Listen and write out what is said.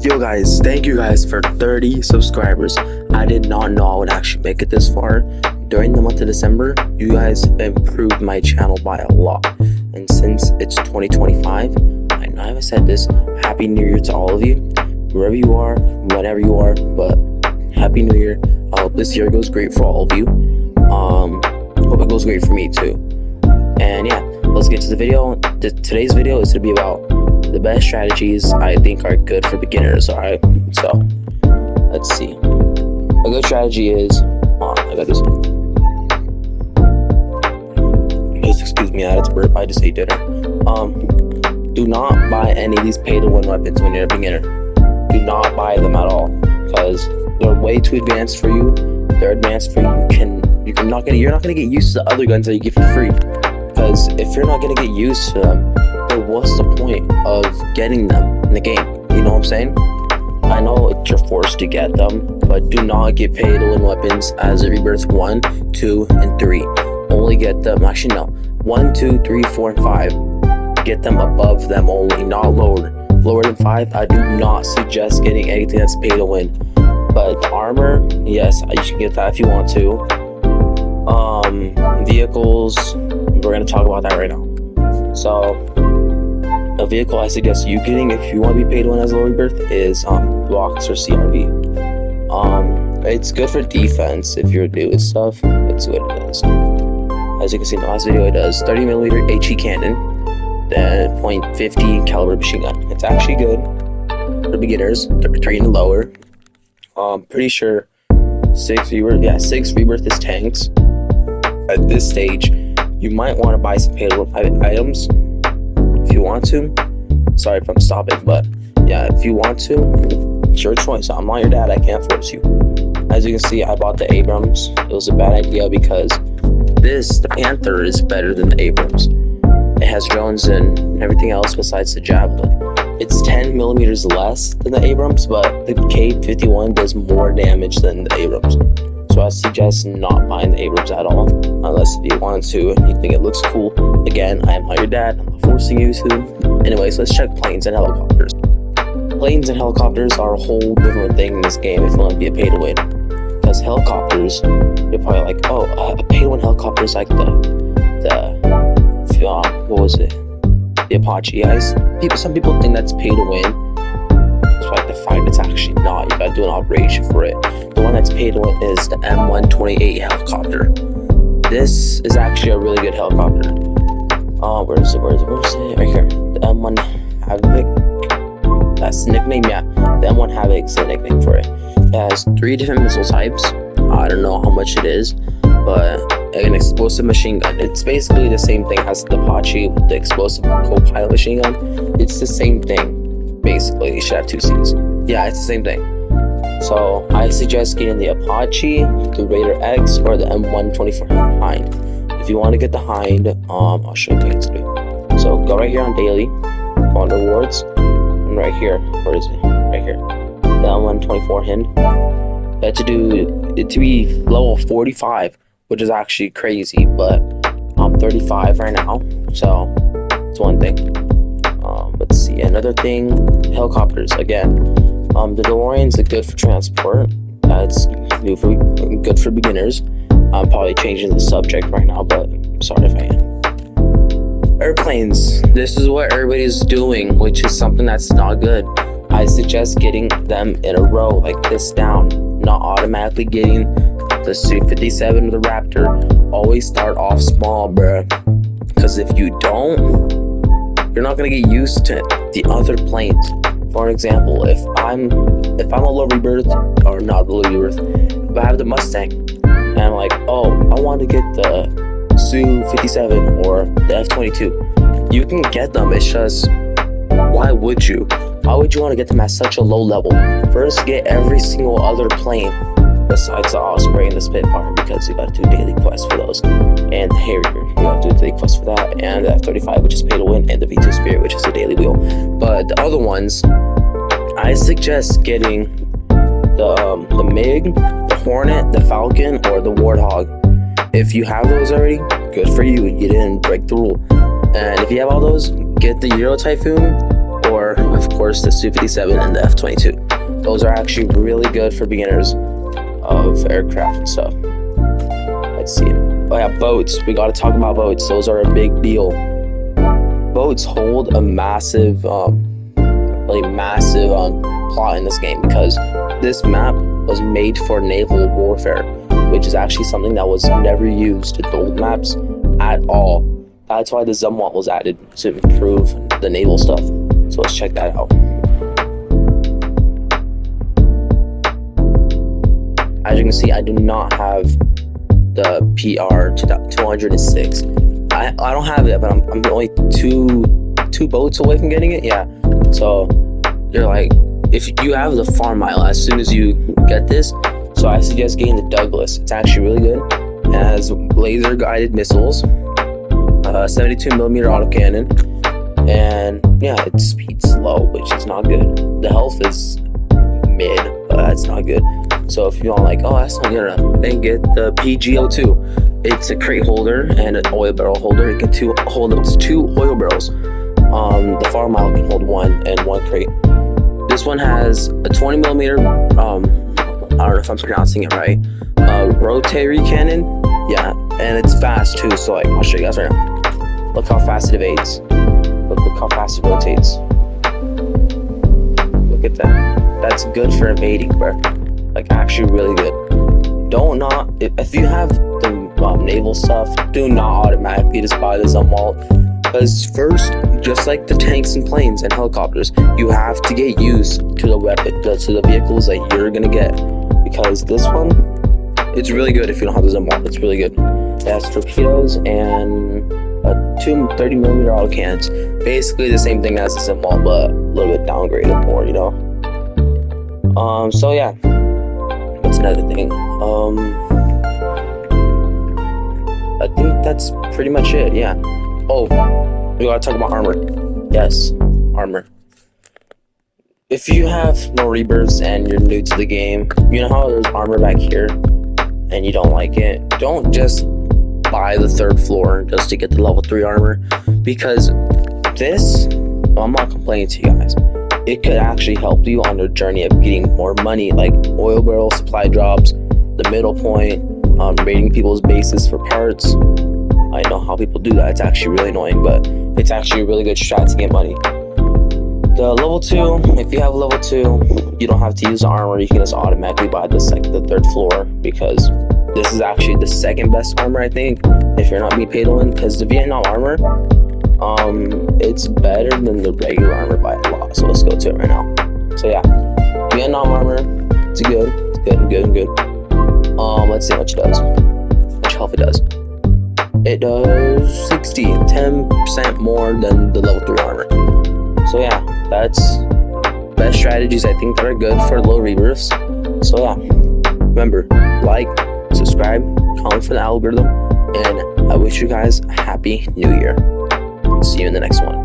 Yo guys, thank you guys for 30 subscribers. I did not know I would actually make it this far. During the month of December, you guys improved my channel by a lot. And since it's 2025, I know I haven't said this, Happy New Year to all of you. Wherever you are, whenever you are, but Happy New Year. I hope this year goes great for all of you. Hope it goes great for me too. And yeah, let's get to the video. Today's video is to be about the best strategies I think are good for beginners. Alright, so let's see. A good strategy is, I got this. Just excuse me, I had to burp. I just ate dinner. Do not buy any of these pay-to-win weapons when you're a beginner. Do not buy them at all because they're way too advanced for you. They're advanced for you. You're not gonna get used to the other guns that you get for free. Because if you're not gonna get used to them, then what's the point of getting them in the game? You know what I'm saying? I know you're forced to get them, but do not get pay to win weapons as a Rebirth 1, 2, and 3. Only get them, actually no, 1, 2, 3, 4, and 5. Get them above them only, not lower. Lower than 5, I do not suggest getting anything that's pay to win. But the armor, yes, you should get that if you want to. Vehicles, we're gonna talk about that right now. So a vehicle I suggest you getting if you want to be paid to win as a low rebirth is blocks or CRV. It's good for defense if you're new and stuff. It's what it does. As you can see in the last video, it does 30mm HE cannon, then .50 caliber machine gun. It's actually good for beginners. Turning lower. Pretty sure 6 rebirth is tanks. At this stage, you might want to buy some pay to win items if you want to. Sorry if I'm stopping, but yeah, if you want to, it's your choice. I'm not your dad, I can't force you. As you can see, I bought the Abrams. It was a bad idea because the Panther is better than the Abrams. It has drones and everything else besides the Javelin. It's 10mm less than the Abrams, but the K51 does more damage than the Abrams. So I suggest not buying the Abrams at all, unless you want to and you think it looks cool. Again, I am not your dad, I'm not forcing you to. Anyways, let's check planes and helicopters. Planes and helicopters are a whole different thing in this game if you want to be a pay to win. Because helicopters, you're probably like, oh, a pay to win helicopter is like what was it? The Apache, guys. Some people think that's pay to win. It's like the fight, it's actually not. You gotta do an operation for it. The one that's paid to win is the M128 helicopter. This is actually a really good helicopter. Where is it? Right here. The M1 Havoc. That's the nickname, yeah. The M1 Havoc is the nickname for it. It has 3 different missile types. I don't know how much it is, but an explosive machine gun. It's basically the same thing as the Apache with the explosive co-pilot machine gun. It's the same thing. Basically, you should have 2 C's. Yeah, it's the same thing. So I suggest getting the Apache, the Raider X, or the M124 Hind. If you want to get the Hind, I'll show you what to do. So go right here on daily, go on rewards, and right here, where is it? Right here, the M124 Hind. You have to do it to be level 45, which is actually crazy, but I'm 35 right now, so it's one thing. Let's see, another thing, helicopters again. The DeLoreans are good for transport. That's good for beginners. I'm probably changing the subject right now, but I'm sorry if I am. Airplanes. This is what everybody's doing, which is something that's not good. I suggest getting them in a row like this down, not automatically getting the Su-57 or the Raptor. Always start off small, bruh. Because if you don't, you're not gonna get used to the other planes. For example, if I'm a low rebirth, or not low rebirth, if I have the Mustang, and I'm like, oh, I want to get the Su-57 or the F-22, you can get them. It's just, why would you? Why would you want to get them at such a low level? First, get every single other plane besides the Osprey and the Spitfire, because you gotta do daily quests for those. And the Harrier, you gotta do daily quests for that, and the F-35, which is pay to win, and the V2 Spirit, which is a daily wheel. But the other ones, I suggest getting the MiG, the Hornet, the Falcon, or the Warthog. If you have those already, good for you. You didn't break the rule. And if you have all those, get the Euro Typhoon or a of course, the Su-57 and the F-22. Those are actually really good for beginners of aircraft and stuff. Let's see. Oh yeah, boats. We got to talk about boats. Those are a big deal. Boats hold a massive, really massive plot in this game, because this map was made for naval warfare, which is actually something that was never used in the old maps at all. That's why the Zumwalt was added, to improve the naval stuff. So let's check that out. As you can see, I do not have the PR 206. I don't have it, but I'm only two boats away from getting it. Yeah, so you're like, if you have the farm mile as soon as you get this, so I suggest getting the Douglas. It's actually really good. It has laser guided missiles, 72mm autocannon, and yeah, its speed's slow, which is not good. The health is mid, but that's not good. So if you're like, oh, that's not good enough, then get the PG-02. It's a crate holder and an oil barrel holder. It can hold up to 2 oil barrels. The farm mile can hold 1 and 1 crate. This one has a 20mm, I don't know if I'm pronouncing it right, rotary cannon. Yeah, and it's fast too, so like, I'll show you guys right now. Look how fast it evades. Look how fast it rotates. Look at that. That's good for evading, bro. Like, actually really good. If you have the naval stuff, do not automatically just buy the Zumwalt, because first, just like the tanks and planes and helicopters, you have to get used to the vehicles that you're gonna get, because this one, it's really good if you don't have the Zumwalt. It's really good. It has torpedoes and 2 30mm autocannons. Basically the same thing as the Zumwalt, but a little bit downgraded more, you know. So yeah, what's another thing? I think that's pretty much it. Yeah. Oh, we gotta talk about armor. Yes, armor. If you have no rebirths and you're new to the game, you know how there's armor back here and you don't like it, don't just buy the 3rd floor just to get the level 3 armor, because this, well, I'm not complaining to you guys, it could actually help you on your journey of getting more money, like oil barrel supply drops, the middle point, raiding people's bases for parts. I know how people do that. It's actually really annoying, but it's actually a really good strat to get money. The level 2, if you have level 2, you don't have to use the armor. You can just automatically buy this, like the 3rd floor, because this is actually the 2nd best armor, I think, if you're not being paid to win, because the Vietnam armor, it's better than the regular armor by a lot. So let's go to it right now. So yeah, Vietnam armor, it's good. Let's see how much it does. How much health it does. It does 10% more than the level 3 armor. So yeah, that's best strategies I think that are good for low rebirths. So yeah, remember, like, subscribe, comment for the algorithm, and I wish you guys a happy new year. See you in the next one.